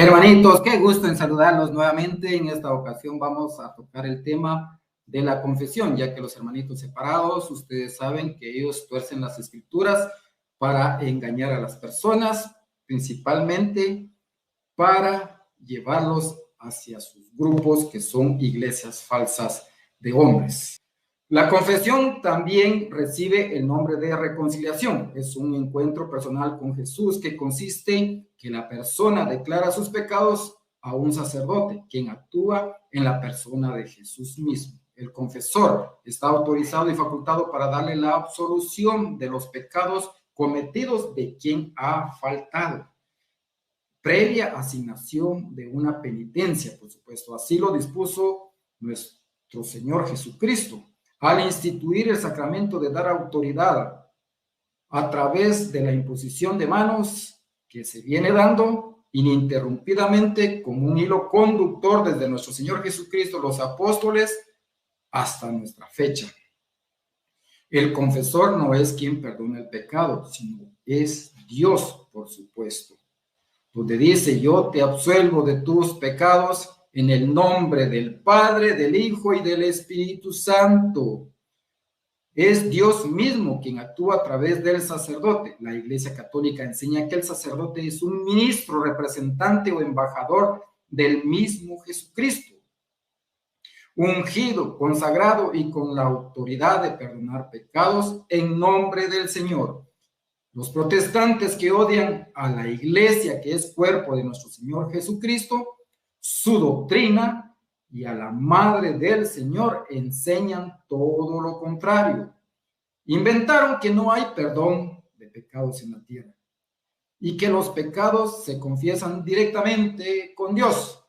Hermanitos, qué gusto en saludarlos nuevamente. En esta ocasión vamos a tocar el tema de la confesión, ya que los hermanitos separados, ustedes saben que ellos tuercen las escrituras para engañar a las personas, principalmente para llevarlos hacia sus grupos que son iglesias falsas de hombres. La confesión también recibe el nombre de reconciliación. Es un encuentro personal con Jesús que consiste en que la persona declara sus pecados a un sacerdote, quien actúa en la persona de Jesús mismo. El confesor está autorizado y facultado para darle la absolución de los pecados cometidos de quien ha faltado, previa asignación de una penitencia, por supuesto. Así lo dispuso nuestro Señor Jesucristo al instituir el sacramento de dar autoridad a través de la imposición de manos que se viene dando ininterrumpidamente como un hilo conductor desde nuestro Señor Jesucristo, los apóstoles, hasta nuestra fecha. El confesor no es quien perdona el pecado, sino es Dios, por supuesto, donde dice: yo te absuelvo de tus pecados en el nombre del Padre, del Hijo y del Espíritu Santo. Es Dios mismo quien actúa a través del sacerdote. La Iglesia Católica enseña que el sacerdote es un ministro, representante o embajador del mismo Jesucristo, ungido, consagrado y con la autoridad de perdonar pecados en nombre del Señor. Los protestantes que odian a la Iglesia, que es cuerpo de nuestro Señor Jesucristo, su doctrina y a la Madre del Señor enseñan todo lo contrario. Inventaron que no hay perdón de pecados en la tierra y que los pecados se confiesan directamente con Dios,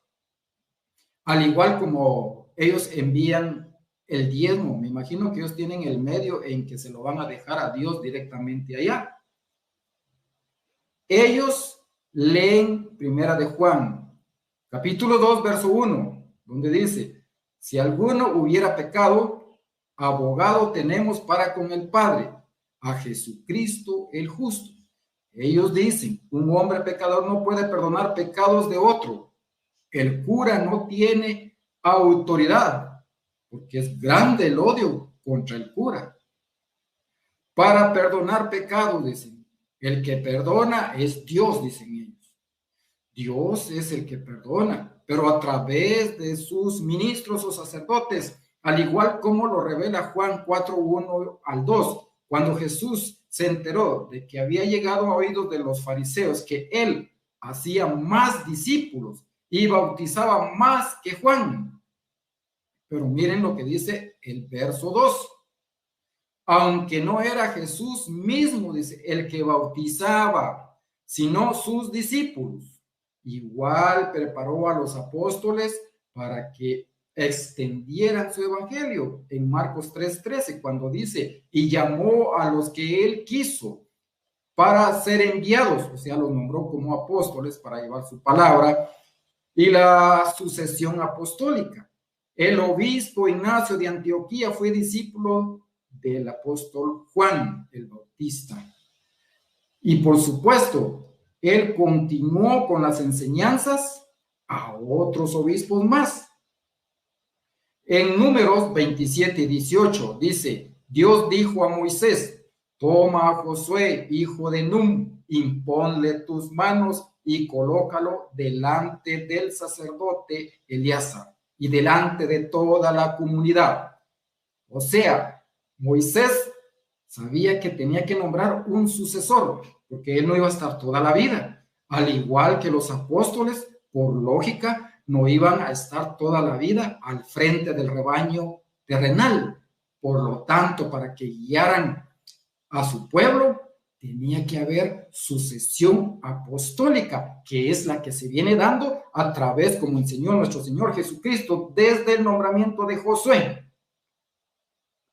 al igual como ellos envían el diezmo. Me imagino que ellos tienen el medio en que se lo van a dejar a Dios directamente allá. Ellos leen Primera de Juan, capítulo 2, verso 1, donde dice: si alguno hubiera pecado, abogado tenemos para con el Padre, a Jesucristo el justo. Ellos dicen: un hombre pecador no puede perdonar pecados de otro. El cura no tiene autoridad, porque es grande el odio contra el cura, para perdonar pecados, dicen. El que perdona es Dios, dicen ellos. Dios es el que perdona, pero a través de sus ministros o sacerdotes, al igual como lo revela Juan 4, 1 al 2, cuando Jesús se enteró de que había llegado a oídos de los fariseos que él hacía más discípulos y bautizaba más que Juan. Pero miren lo que dice el verso 2. Aunque no era Jesús mismo, dice, el que bautizaba, sino sus discípulos. Igual preparó a los apóstoles para que extendieran su evangelio. En Marcos 3:13, cuando dice: y llamó a los que él quiso para ser enviados, o sea, los nombró como apóstoles para llevar su palabra y la sucesión apostólica. El obispo Ignacio de Antioquía fue discípulo del apóstol Juan el Bautista. Y por supuesto, él continuó con las enseñanzas a otros obispos más. En Números 27:18 dice: Dios dijo a Moisés: toma a Josué, hijo de Nun, imponle tus manos y colócalo delante del sacerdote Eleazar y delante de toda la comunidad. O sea, Moisés sabía que tenía que nombrar un sucesor, porque él no iba a estar toda la vida, al igual que los apóstoles, por lógica, no iban a estar toda la vida al frente del rebaño terrenal. Por lo tanto, para que guiaran a su pueblo, tenía que haber sucesión apostólica, que es la que se viene dando a través, como enseñó nuestro Señor Jesucristo, desde el nombramiento de Josué,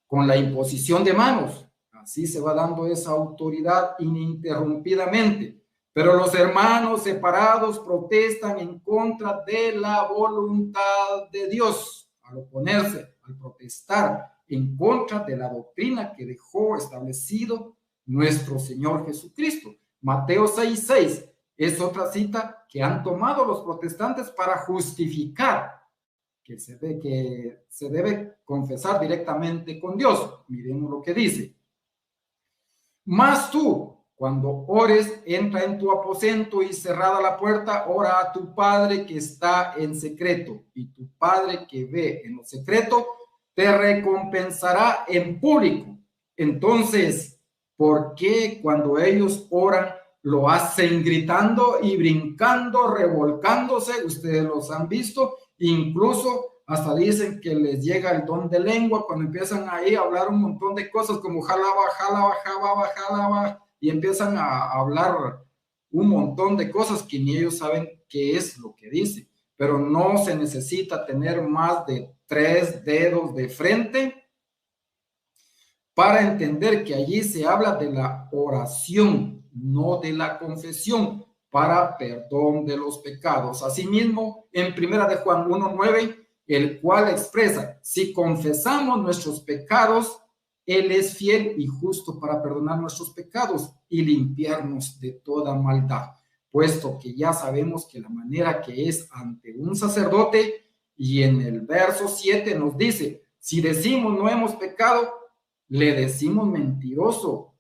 con la imposición de manos. Así se va dando esa autoridad ininterrumpidamente. Pero los hermanos separados protestan en contra de la voluntad de Dios, al oponerse, al protestar en contra de la doctrina que dejó establecido nuestro Señor Jesucristo. Mateo 6:6 es otra cita que han tomado los protestantes para justificar que se debe confesar directamente con Dios. Miremos lo que dice. Mas tú, cuando ores, entra en tu aposento y cerrada la puerta, ora a tu Padre que está en secreto, y tu Padre que ve en lo secreto te recompensará en público. Entonces, ¿por qué cuando ellos oran lo hacen gritando y brincando, revolcándose? Ustedes los han visto, incluso hasta dicen que les llega el don de lengua cuando empiezan ahí a hablar un montón de cosas como jalaba, jalaba, jalaba, jalaba, y empiezan a hablar un montón de cosas que ni ellos saben qué es lo que dice. Pero no se necesita tener más de 3 dedos de frente para entender que allí se habla de la oración, no de la confesión, para perdón de los pecados. Asimismo, en 1 de Juan 1:9, el cual expresa, si confesamos nuestros pecados, Él es fiel y justo para perdonar nuestros pecados y limpiarnos de toda maldad, puesto que ya sabemos que la manera que es ante un sacerdote, y en el verso 7 nos dice, si decimos no hemos pecado, le decimos mentiroso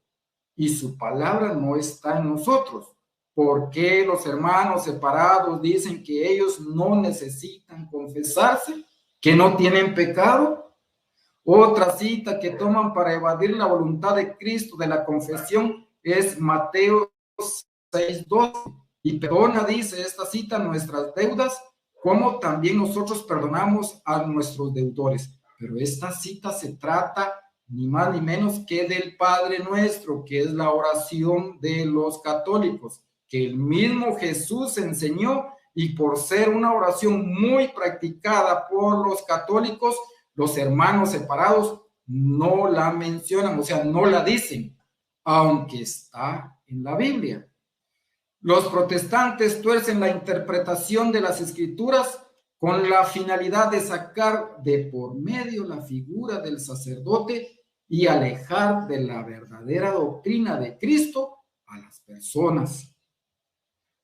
y su palabra no está en nosotros. ¿Por qué los hermanos separados dicen que ellos no necesitan confesarse, que no tienen pecado? Otra cita que toman para evadir la voluntad de Cristo de la confesión es Mateo 6:12. Y perdona, dice esta cita, nuestras deudas, como también nosotros perdonamos a nuestros deudores. Pero esta cita se trata ni más ni menos que del Padre Nuestro, que es la oración de los católicos, que el mismo Jesús enseñó, y por ser una oración muy practicada por los católicos, los hermanos separados no la mencionan, o sea, no la dicen, aunque está en la Biblia. Los protestantes tuercen la interpretación de las Escrituras con la finalidad de sacar de por medio la figura del sacerdote y alejar de la verdadera doctrina de Cristo a las personas.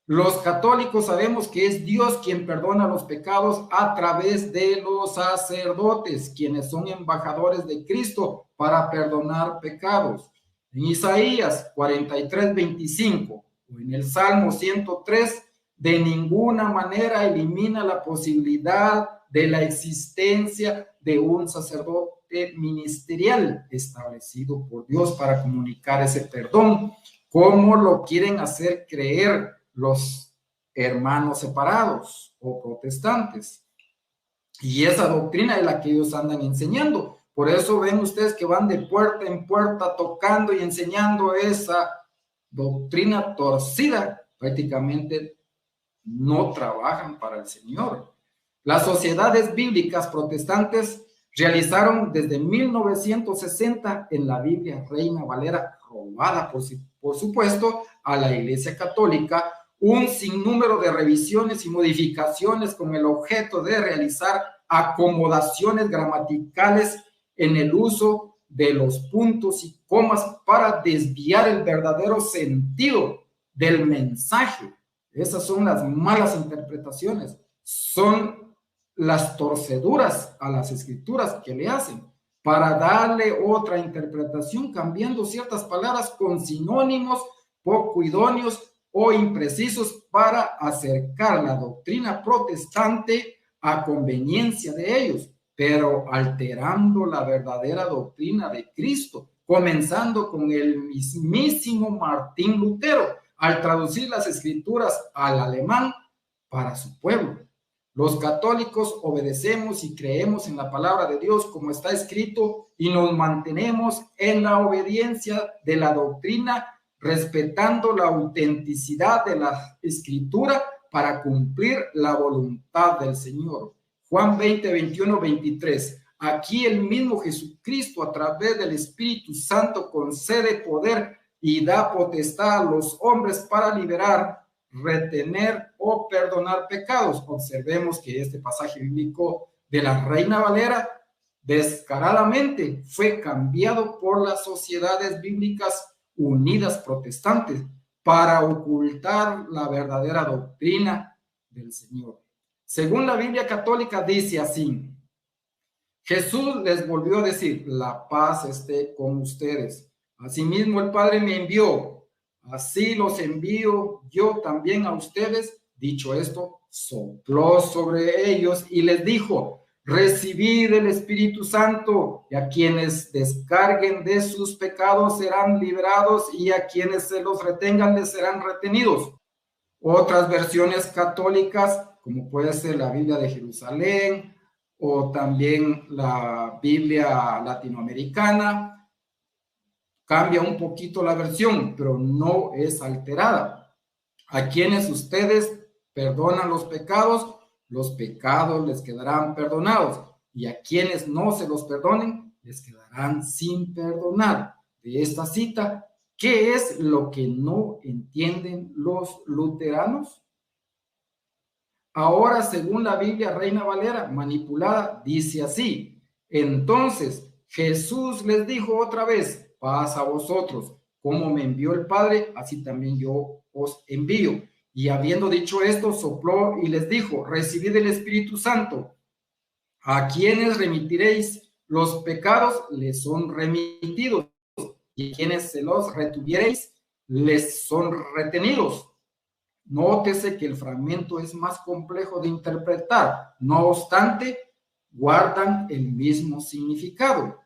Los católicos sabemos que es Dios quien perdona los pecados a través de los sacerdotes, quienes son embajadores de Cristo para perdonar pecados. En Isaías 43:25 o en el Salmo 103, de ninguna manera elimina la posibilidad de la existencia de un sacerdote ministerial establecido por Dios para comunicar ese perdón, como lo quieren hacer creer los hermanos separados o protestantes. Y esa doctrina es la que ellos andan enseñando. Por eso ven ustedes que van de puerta en puerta tocando y enseñando esa doctrina torcida. Prácticamente no trabajan para el Señor. Las sociedades bíblicas protestantes realizaron desde 1960 en la Biblia Reina Valera, robada por supuesto a la Iglesia Católica, un sinnúmero de revisiones y modificaciones con el objeto de realizar acomodaciones gramaticales en el uso de los puntos y comas para desviar el verdadero sentido del mensaje. Esas son las malas interpretaciones, son las torceduras a las Escrituras que le hacen para darle otra interpretación, cambiando ciertas palabras con sinónimos poco idóneos o imprecisos para acercar la doctrina protestante a conveniencia de ellos, pero alterando la verdadera doctrina de Cristo, comenzando con el mismísimo Martín Lutero, al traducir las Escrituras al alemán para su pueblo. Los católicos obedecemos y creemos en la palabra de Dios como está escrito y nos mantenemos en la obediencia de la doctrina, respetando la autenticidad de la Escritura para cumplir la voluntad del Señor. Juan 20:21-23. Aquí el mismo Jesucristo a través del Espíritu Santo concede poder y da potestad a los hombres para liberar, retener o perdonar pecados. Observemos que este pasaje bíblico de la Reina Valera descaradamente fue cambiado por las sociedades bíblicas unidas protestantes para ocultar la verdadera doctrina del Señor. Según la Biblia católica dice así: Jesús les volvió a decir, la paz esté con ustedes. Asimismo el Padre me envió, así los envío yo también a ustedes. Dicho esto, sopló sobre ellos y les dijo, recibid el Espíritu Santo, y a quienes descarguen de sus pecados serán liberados, y a quienes se los retengan les serán retenidos. Otras versiones católicas, como puede ser la Biblia de Jerusalén o también la Biblia latinoamericana, cambia un poquito la versión, pero no es alterada. A quienes ustedes perdonan los pecados les quedarán perdonados, y a quienes no se los perdonen, les quedarán sin perdonar. De esta cita, ¿qué es lo que no entienden los luteranos? Ahora, según la Biblia Reina Valera manipulada, dice así: entonces Jesús les dijo otra vez, paz a vosotros, como me envió el Padre, así también yo os envío. Y habiendo dicho esto, sopló y les dijo, recibid el Espíritu Santo. A quienes remitiréis los pecados, les son remitidos, y a quienes se los retuviereis, les son retenidos. Nótese que el fragmento es más complejo de interpretar, no obstante, guardan el mismo significado.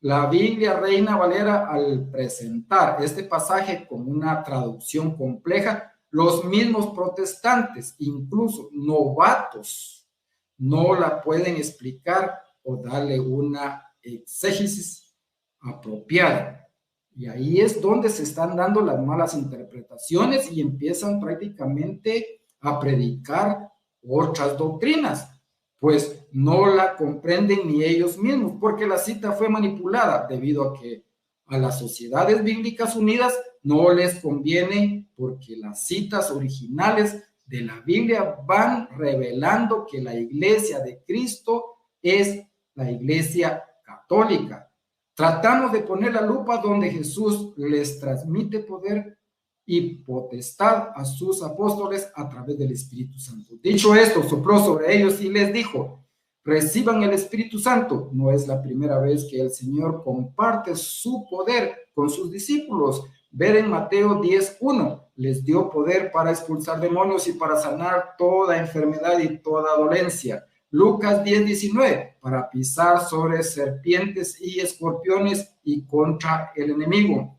La Biblia Reina Valera, al presentar este pasaje con una traducción compleja, los mismos protestantes, incluso novatos, no la pueden explicar o darle una exégesis apropiada. Y ahí es donde se están dando las malas interpretaciones y empiezan prácticamente a predicar otras doctrinas, pues no la comprenden ni ellos mismos, porque la cita fue manipulada debido a que a las Sociedades Bíblicas Unidas no les conviene, porque las citas originales de la Biblia van revelando que la iglesia de Cristo es la iglesia católica. Tratamos de poner la lupa donde Jesús les transmite poder y potestad a sus apóstoles a través del Espíritu Santo. Dicho esto, sopló sobre ellos y les dijo, reciban el Espíritu Santo. No es la primera vez que el Señor comparte su poder con sus discípulos. Ver en Mateo 10:1, les dio poder para expulsar demonios y para sanar toda enfermedad y toda dolencia. Lucas 10:19, para pisar sobre serpientes y escorpiones y contra el enemigo.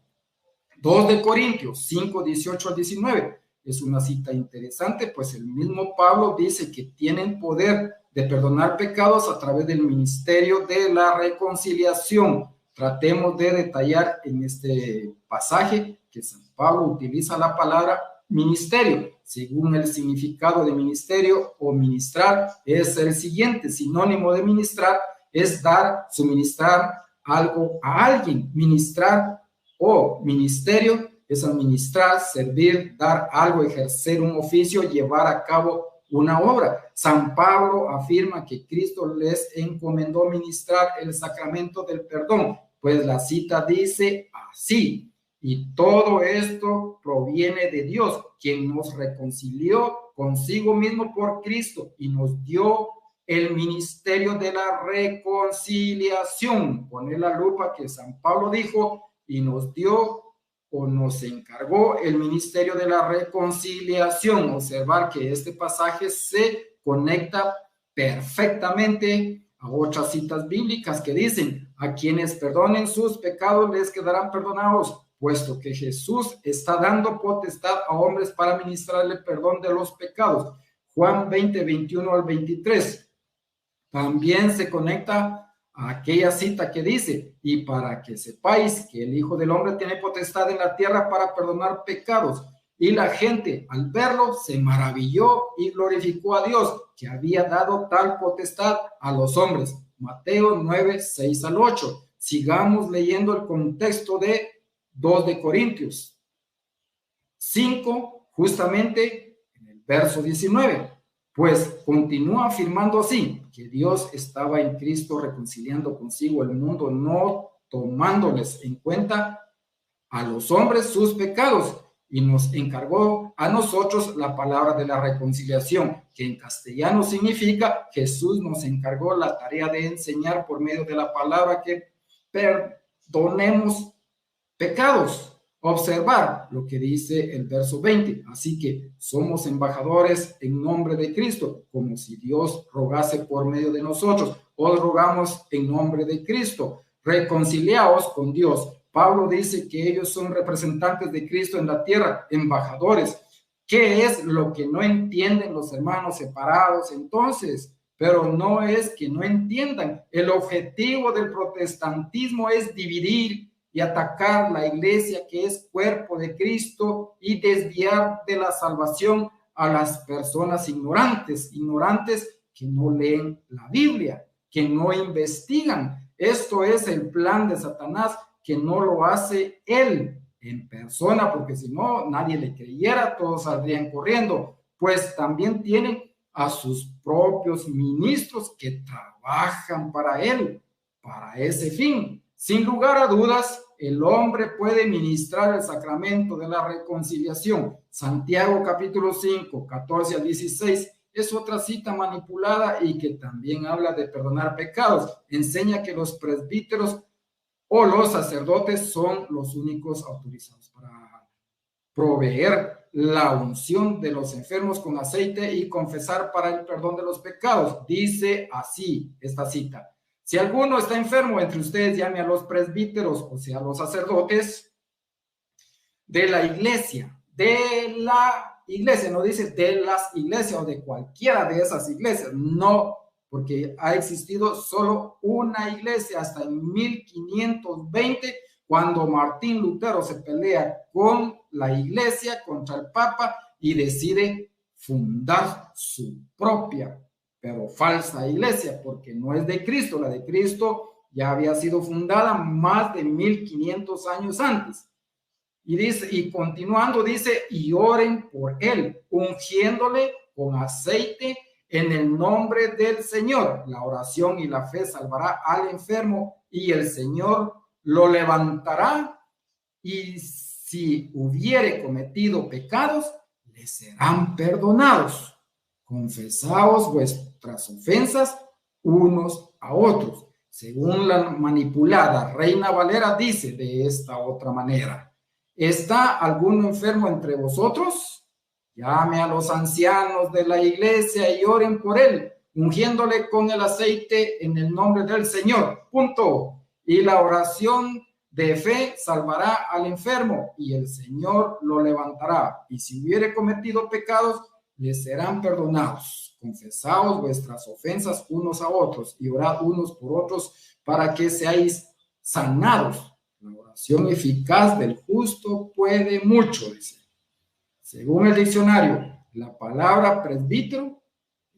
2 de Corintios 5:18-19, es una cita interesante, pues el mismo Pablo dice que tienen poder de perdonar pecados a través del ministerio de la reconciliación. Tratemos de detallar en este pasaje que San Pablo utiliza la palabra ministerio. Según el significado de ministerio o ministrar, es el siguiente. Sinónimo de ministrar es dar, suministrar algo a alguien. Ministrar o ministerio es administrar, servir, dar algo, ejercer un oficio, llevar a cabo una obra. San Pablo afirma que Cristo les encomendó ministrar el sacramento del perdón, pues la cita dice así: y todo esto proviene de Dios, quien nos reconcilió consigo mismo por Cristo y nos dio el ministerio de la reconciliación. Poner la lupa que San Pablo dijo, y nos dio o nos encargó el ministerio de la reconciliación. Observar que este pasaje se conecta perfectamente a otras citas bíblicas que dicen, a quienes perdonen sus pecados les quedarán perdonados, puesto que Jesús está dando potestad a hombres para ministrarle perdón de los pecados. Juan 20:21-23. También se conecta a aquella cita que dice, y para que sepáis que el Hijo del Hombre tiene potestad en la tierra para perdonar pecados. Y la gente, al verlo, se maravilló y glorificó a Dios, que había dado tal potestad a los hombres. Mateo 9:6-8. Sigamos leyendo el contexto de 2 de Corintios 5, justamente en el verso 19. Pues continúa afirmando así, que Dios estaba en Cristo reconciliando consigo el mundo, no tomándoles en cuenta a los hombres sus pecados, y nos encargó a nosotros la palabra de la reconciliación, que en castellano significa Jesús nos encargó la tarea de enseñar por medio de la palabra que perdonemos pecados. Observar lo que dice el verso 20. Así que somos embajadores en nombre de Cristo, como si Dios rogase por medio de nosotros. Os rogamos en nombre de Cristo. Reconciliaos con Dios. Pablo dice que ellos son representantes de Cristo en la tierra, embajadores. ¿Qué es lo que no entienden los hermanos separados entonces? Pero no es que no entiendan. El objetivo del protestantismo es dividir y atacar la iglesia, que es cuerpo de Cristo, y desviar de la salvación a las personas ignorantes que no leen la Biblia, que no investigan. Esto es el plan de Satanás, que no lo hace él en persona, porque si no, nadie le creyera, todos saldrían corriendo. Pues también tiene a sus propios ministros que trabajan para él, para ese fin. Sin lugar a dudas, el hombre puede ministrar el sacramento de la reconciliación. Santiago capítulo 5, 14 al 16, es otra cita manipulada y que también habla de perdonar pecados. Enseña que los presbíteros o los sacerdotes son los únicos autorizados para proveer la unción de los enfermos con aceite y confesar para el perdón de los pecados. Dice así esta cita: si alguno está enfermo entre ustedes, llame a los presbíteros, o sea, a los sacerdotes de la iglesia, no dice de las iglesias o de cualquiera de esas iglesias, no, porque ha existido solo una iglesia hasta en 1520, cuando Martín Lutero se pelea con la iglesia, contra el Papa, y decide fundar su propia, pero falsa iglesia, porque no es de Cristo. La de Cristo ya había sido fundada más de 1500 años antes. Y dice, y continuando dice, y oren por él, ungiéndole con aceite en el nombre del Señor. La oración y la fe salvará al enfermo y el Señor lo levantará, y si hubiere cometido pecados, le serán perdonados. Confesaos vuestras ofensas unos a otros. Según la manipulada Reina Valera, dice de esta otra manera: ¿está alguno enfermo entre vosotros? Llame a los ancianos de la iglesia y oren por él, ungiéndole con el aceite en el nombre del Señor. Punto. Y la oración de fe salvará al enfermo y el Señor lo levantará. Y si hubiere cometido pecados, les serán perdonados. Confesaos vuestras ofensas unos a otros y orad unos por otros para que seáis sanados. La oración eficaz del justo puede mucho, dice. Según el diccionario, la palabra presbítero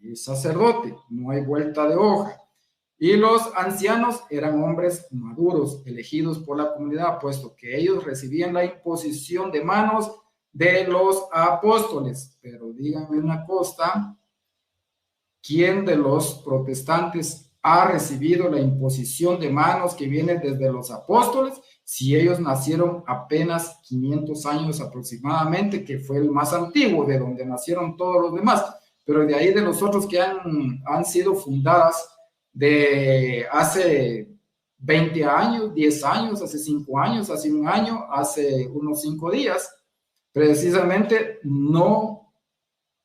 es sacerdote, no hay vuelta de hoja. Y los ancianos eran hombres maduros, elegidos por la comunidad, puesto que ellos recibían la imposición de manos de los apóstoles. Pero díganme una cosa: ¿quién de los protestantes ha recibido la imposición de manos que viene desde los apóstoles? Si ellos nacieron apenas 500 años aproximadamente, que fue el más antiguo, de donde nacieron todos los demás, pero de ahí de los otros que han sido fundadas de hace 20 años, 10 años, hace 5 años, hace un año, hace unos 5 días, precisamente no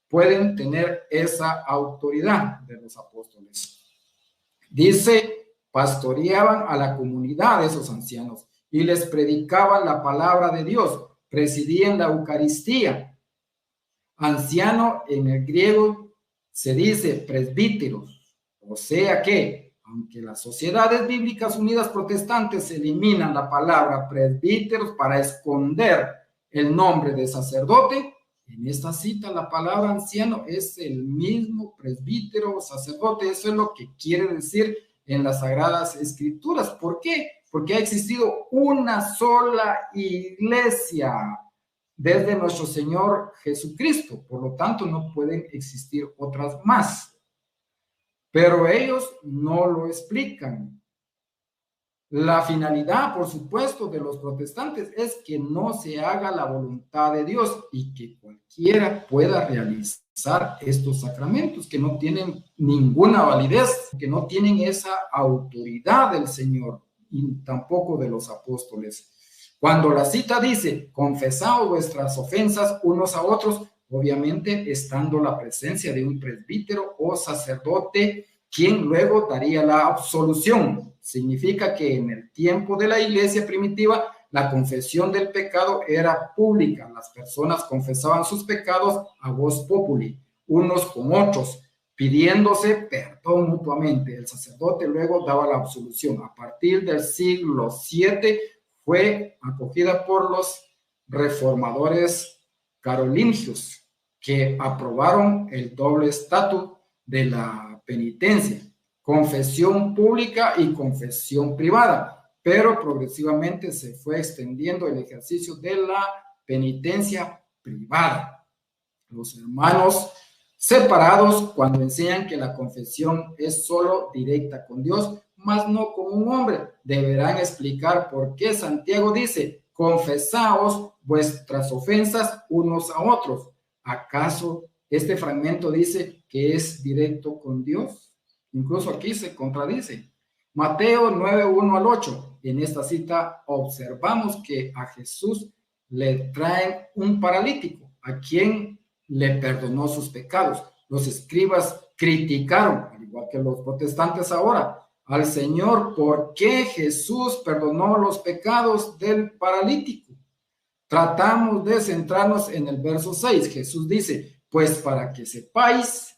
pueden tener esa autoridad de los apóstoles. Dice, pastoreaban a la comunidad de esos ancianos y les predicaban la palabra de Dios, presidían la Eucaristía. Anciano en el griego se dice presbíteros. O sea que, aunque las sociedades bíblicas unidas protestantes eliminan la palabra presbíteros para esconder el nombre de sacerdote, en esta cita la palabra anciano es el mismo presbítero o sacerdote. Eso es lo que quiere decir en las Sagradas Escrituras. ¿Por qué? Porque ha existido una sola iglesia desde nuestro Señor Jesucristo. Por lo tanto, no pueden existir otras más. Pero ellos no lo explican. La finalidad, por supuesto, de los protestantes es que no se haga la voluntad de Dios y que cualquiera pueda realizar estos sacramentos que no tienen ninguna validez, que no tienen esa autoridad del Señor y tampoco de los apóstoles. Cuando la cita dice, confesaos vuestras ofensas unos a otros, obviamente estando la presencia de un presbítero o sacerdote, quien luego daría la absolución. Significa que en el tiempo de la iglesia primitiva, la confesión del pecado era pública. Las personas confesaban sus pecados a voz populi, unos con otros, pidiéndose perdón mutuamente. El sacerdote luego daba la absolución. A partir del siglo VII fue acogida por los reformadores carolingios, que aprobaron el doble estatus de la penitencia, confesión pública y confesión privada, pero progresivamente se fue extendiendo el ejercicio de la penitencia privada. Los hermanos separados, cuando enseñan que la confesión es solo directa con Dios, más no con un hombre, deberán explicar por qué Santiago dice, confesaos vuestras ofensas unos a otros. ¿Acaso este fragmento dice que es directo con Dios? Incluso aquí se contradice. Mateo 9, 1 al 8. En esta cita observamos que a Jesús le traen un paralítico, a quien le perdonó sus pecados. Los escribas criticaron, al igual que los protestantes ahora, al Señor, ¿por qué Jesús perdonó los pecados del paralítico? Tratamos de centrarnos en el verso 6. Jesús dice, pues para que sepáis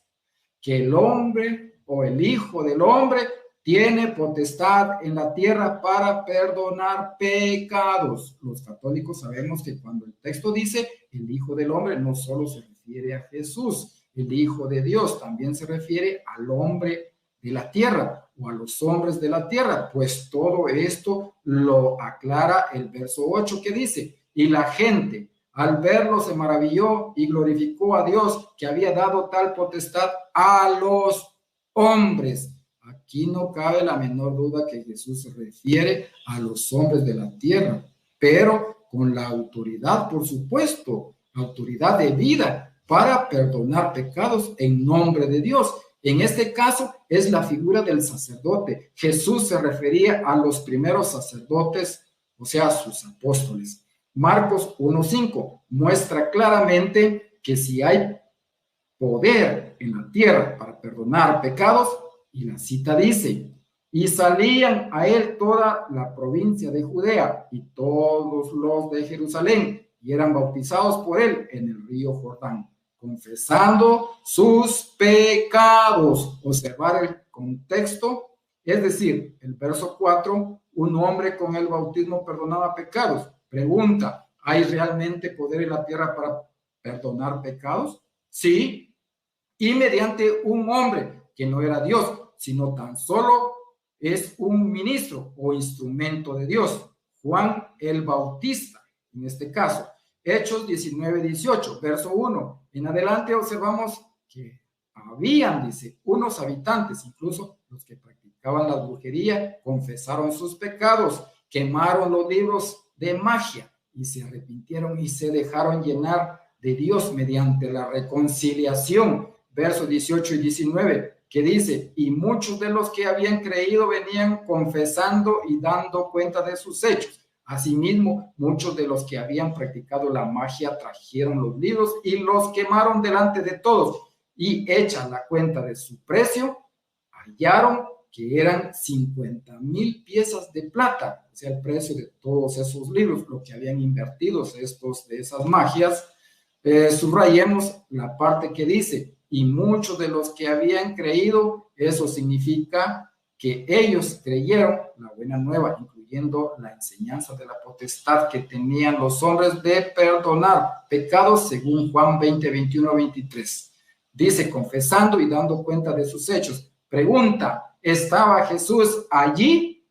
que el hombre o el Hijo del Hombre tiene potestad en la tierra para perdonar pecados. Los católicos sabemos que cuando el texto dice el Hijo del Hombre, no solo se refiere a Jesús, el Hijo de Dios, también se refiere al hombre de la tierra o a los hombres de la tierra, pues todo esto lo aclara el verso 8 que dice, y la gente al verlo se maravilló y glorificó a Dios que había dado tal potestad a los hombres. Aquí no cabe la menor duda que Jesús se refiere a los hombres de la tierra, pero con la autoridad, por supuesto, autoridad de vida para perdonar pecados en nombre de Dios. En este caso es la figura del sacerdote. Jesús se refería a los primeros sacerdotes, o sea, sus apóstoles. Marcos 1:5 muestra claramente que si hay poder en la tierra para perdonar pecados, y la cita dice, y salían a él toda la provincia de Judea y todos los de Jerusalén, y eran bautizados por él en el río Jordán, confesando sus pecados. Observar el contexto, es decir, el verso 4, un hombre con el bautismo perdonaba pecados. Pregunta, ¿hay realmente poder en la tierra para perdonar pecados? Sí, y mediante un hombre que no era Dios, sino tan solo es un ministro o instrumento de Dios, Juan el Bautista, en este caso. Hechos 19:18, verso 1. En adelante observamos que habían, dice, unos habitantes, incluso los que practicaban la brujería, confesaron sus pecados, quemaron los libros de magia y se arrepintieron y se dejaron llenar de Dios mediante la reconciliación. Versos 18 y 19, que dice, y muchos de los que habían creído venían confesando y dando cuenta de sus hechos. Asimismo, muchos de los que habían practicado la magia trajeron los libros y los quemaron delante de todos, y hecha la cuenta de su precio, hallaron que eran 50,000 piezas de plata, o sea, el precio de todos esos libros, lo que habían invertido de esas magias. Subrayemos la parte que dice, y muchos de los que habían creído, eso significa que ellos creyeron la buena nueva, incluyendo la enseñanza de la potestad que tenían los hombres de perdonar pecados, según Juan 20, 21, 23. Dice, confesando y dando cuenta de sus hechos. Pregunta, ¿estaba Jesús allí?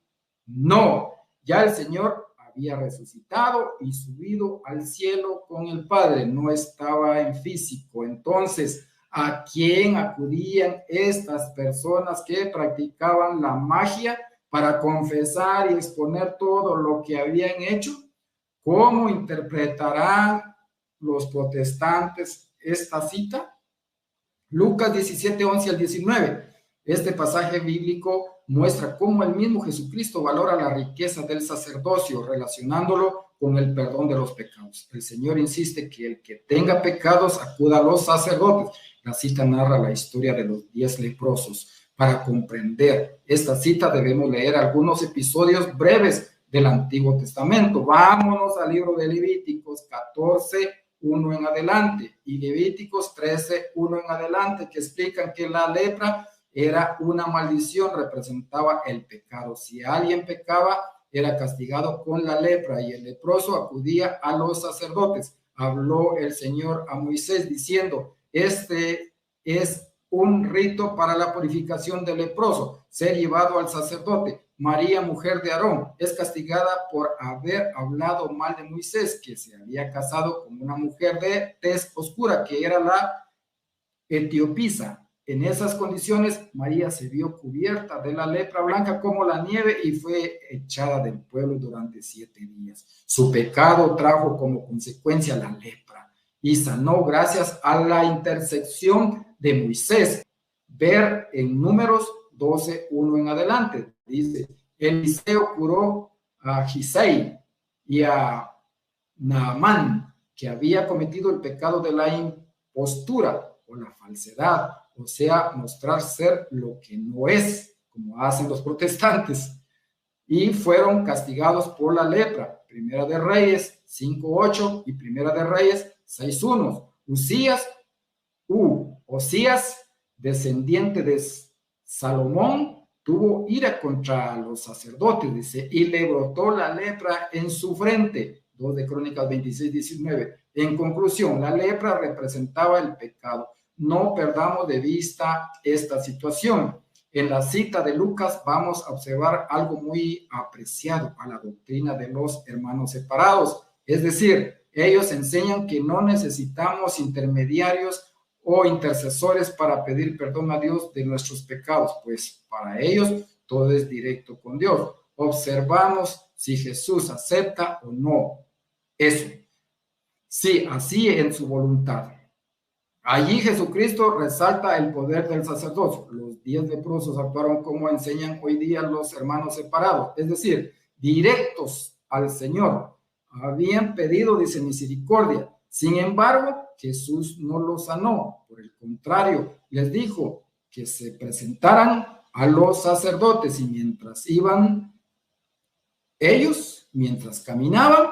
No, ya el Señor había resucitado y subido al cielo con el Padre, no estaba en físico. Entonces, ¿a quién acudían estas personas que practicaban la magia para confesar y exponer todo lo que habían hecho? ¿Cómo interpretarán los protestantes esta cita? Lucas 17, 11 al 19. Este pasaje bíblico muestra cómo el mismo Jesucristo valora la riqueza del sacerdocio, relacionándolo con el perdón de los pecados. El Señor insiste que el que tenga pecados acuda a los sacerdotes. La cita narra la historia de los 10 leprosos. Para comprender esta cita debemos leer algunos episodios breves del Antiguo Testamento. Vámonos al libro de Levíticos 14, 1 en adelante, y Levíticos 13, 1 en adelante, que explican que la lepra era una maldición, representaba el pecado. Si alguien pecaba, era castigado con la lepra, y el leproso acudía a los sacerdotes. Habló el Señor a Moisés diciendo: este es un rito para la purificación del leproso, ser llevado al sacerdote. María, mujer de Aarón, es castigada por haber hablado mal de Moisés, que se había casado con una mujer de tez oscura, que era la etiopisa. En esas condiciones, María se vio cubierta de la lepra blanca como la nieve y fue echada del pueblo durante 7 días. Su pecado trajo como consecuencia la lepra y sanó gracias a la intersección de Moisés. Ver en Números 12, 1 en adelante. Dice: Eliseo curó a Gisai y a Naamán, que había cometido el pecado de la impostura o la falsedad, o sea, mostrar ser lo que no es, como hacen los protestantes, y fueron castigados por la lepra. Primera de Reyes 5:8 y Primera de Reyes 6:1. Osías, descendiente de Salomón, tuvo ira contra los sacerdotes, dice, y le brotó la lepra en su frente. 2 de Crónicas 26:19. En conclusión, la lepra representaba el pecado. No perdamos de vista esta situación. En la cita de Lucas vamos a observar algo muy apreciado a la doctrina de los hermanos separados. Es decir, ellos enseñan que no necesitamos intermediarios o intercesores para pedir perdón a Dios de nuestros pecados, pues para ellos todo es directo con Dios. Observamos si Jesús acepta o no eso. Sí, así en su voluntad. Allí Jesucristo resalta el poder del sacerdocio. Los 10 leprosos actuaron como enseñan hoy día los hermanos separados, es decir, directos al Señor. Habían pedido, dice, misericordia. Sin embargo, Jesús no los sanó. Por el contrario, les dijo que se presentaran a los sacerdotes, y mientras iban ellos, mientras caminaban,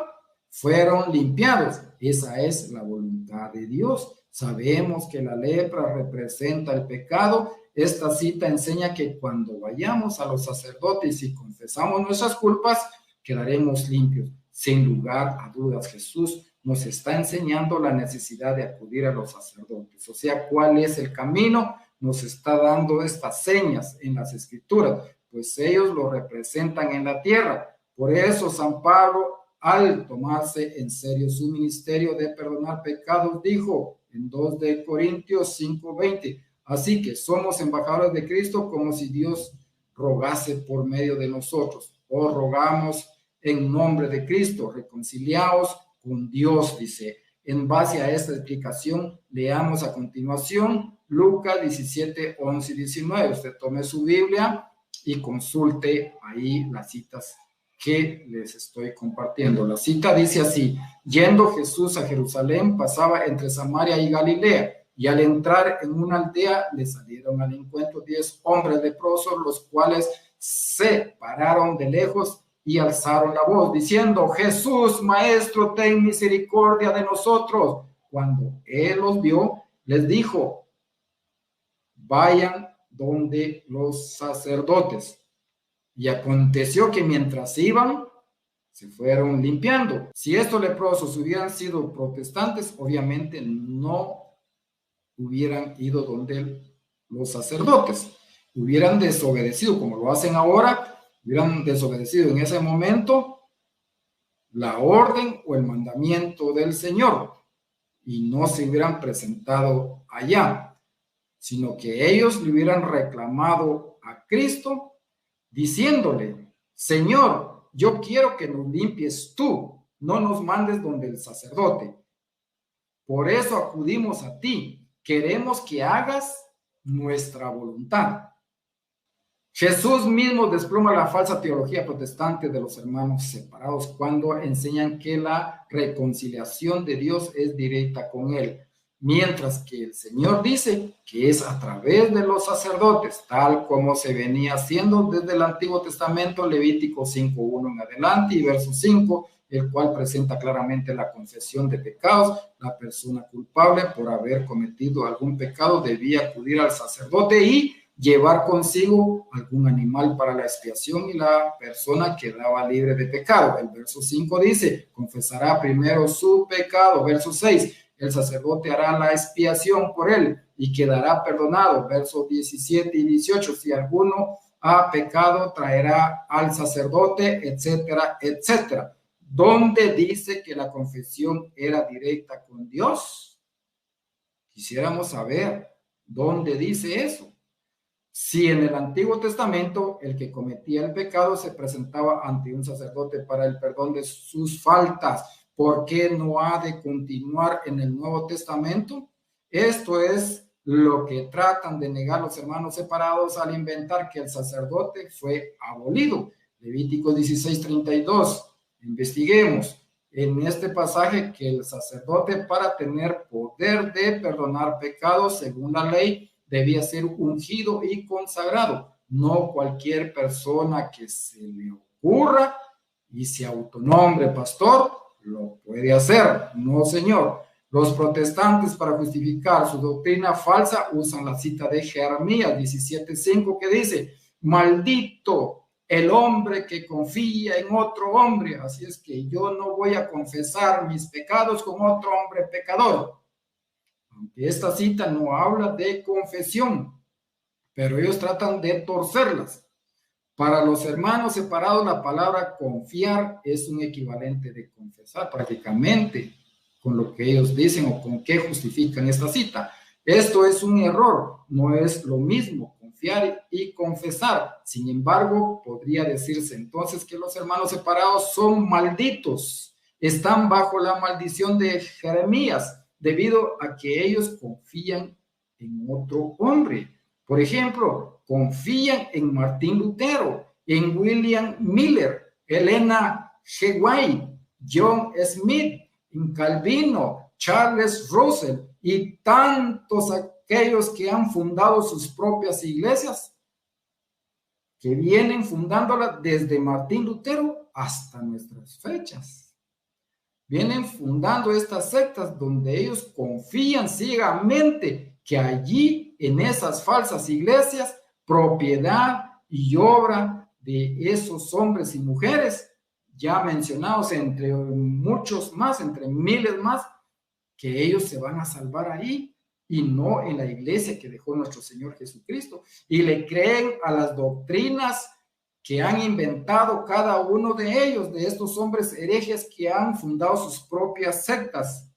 fueron limpiados. Esa es la voluntad de Dios. Sabemos que la lepra representa el pecado. Esta cita enseña que cuando vayamos a los sacerdotes y confesamos nuestras culpas, quedaremos limpios. Sin lugar a dudas, Jesús nos está enseñando la necesidad de acudir a los sacerdotes. O sea, ¿cuál es el camino? Nos está dando estas señas en las Escrituras, pues ellos lo representan en la tierra. Por eso San Pablo, al tomarse en serio su ministerio de perdonar pecados, dijo en 2 de Corintios 5:20, así que somos embajadores de Cristo, como si Dios rogase por medio de nosotros. Os rogamos en nombre de Cristo, reconciliaos con Dios, dice. En base a esta explicación, leamos a continuación Lucas 17, 11 y 19. Usted tome su Biblia y consulte ahí las citas que les estoy compartiendo. La cita dice así: yendo Jesús a Jerusalén, pasaba entre Samaria y Galilea, y al entrar en una aldea le salieron al encuentro 10 hombres leprosos, los cuales se pararon de lejos y alzaron la voz, diciendo: Jesús, Maestro, ten misericordia de nosotros. Cuando él los vio, les dijo: vayan donde los sacerdotes. Y aconteció que mientras iban, se fueron limpiando. Si estos leprosos hubieran sido protestantes, obviamente no hubieran ido donde los sacerdotes. Hubieran desobedecido, como lo hacen ahora, hubieran desobedecido en ese momento la orden o el mandamiento del Señor y no se hubieran presentado allá, sino que ellos le hubieran reclamado a Cristo diciéndole: Señor, yo quiero que nos limpies tú, no nos mandes donde el sacerdote. Por eso acudimos a ti, queremos que hagas nuestra voluntad. Jesús mismo desploma la falsa teología protestante de los hermanos separados cuando enseñan que la reconciliación de Dios es directa con Él, mientras que el Señor dice que es a través de los sacerdotes, tal como se venía haciendo desde el Antiguo Testamento, Levítico 5:1 en adelante y verso 5, el cual presenta claramente la confesión de pecados. La persona culpable por haber cometido algún pecado debía acudir al sacerdote y llevar consigo algún animal para la expiación, y la persona quedaba libre de pecado. El verso 5 dice: confesará primero su pecado. Verso 6: el sacerdote hará la expiación por él y quedará perdonado. Versos 17 y 18: si alguno ha pecado, traerá al sacerdote, etcétera, etcétera. ¿Dónde dice que la confesión era directa con Dios? Quisiéramos saber dónde dice eso. Si en el Antiguo Testamento el que cometía el pecado se presentaba ante un sacerdote para el perdón de sus faltas, ¿por qué no ha de continuar en el Nuevo Testamento? Esto es lo que tratan de negar los hermanos separados al inventar que el sacerdote fue abolido. Levítico 16:32. Investiguemos en este pasaje que el sacerdote, para tener poder de perdonar pecados según la ley, debía ser ungido y consagrado. No cualquier persona que se le ocurra y se autonombre pastor lo puede hacer. No, señor. Los protestantes, para justificar su doctrina falsa, usan la cita de Jeremías 17:5, que dice: maldito el hombre que confía en otro hombre. Así es que yo no voy a confesar mis pecados con otro hombre pecador. Aunque esta cita no habla de confesión, pero ellos tratan de torcerlas. Para los hermanos separados, la palabra confiar es un equivalente de confesar, prácticamente, con lo que ellos dicen o con qué justifican esta cita. Esto es un error, no es lo mismo confiar y confesar. Sin embargo, podría decirse entonces que los hermanos separados son malditos, están bajo la maldición de Jeremías, debido a que ellos confían en otro hombre. Por ejemplo, confían en Martín Lutero, en William Miller, Elena G. White, John Smith, en Calvino, Charles Russell y tantos aquellos que han fundado sus propias iglesias, que vienen fundándolas desde Martín Lutero hasta nuestras fechas. Vienen fundando estas sectas donde ellos confían ciegamente que allí, en esas falsas iglesias, propiedad y obra de esos hombres y mujeres ya mencionados, entre muchos más, entre miles más, que ellos se van a salvar ahí y no en la iglesia que dejó nuestro Señor Jesucristo, y le creen a las doctrinas que han inventado cada uno de ellos, de estos hombres herejes que han fundado sus propias sectas,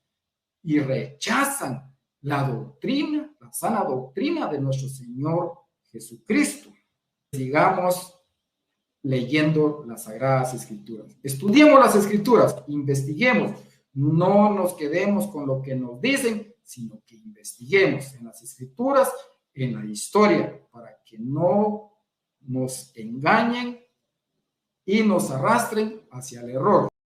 y rechazan la doctrina, la sana doctrina de nuestro Señor Jesucristo. Sigamos leyendo las Sagradas Escrituras. Estudiemos las Escrituras, investiguemos, no nos quedemos con lo que nos dicen, sino que investiguemos en las Escrituras, en la historia, para que no nos engañen y nos arrastren hacia el error.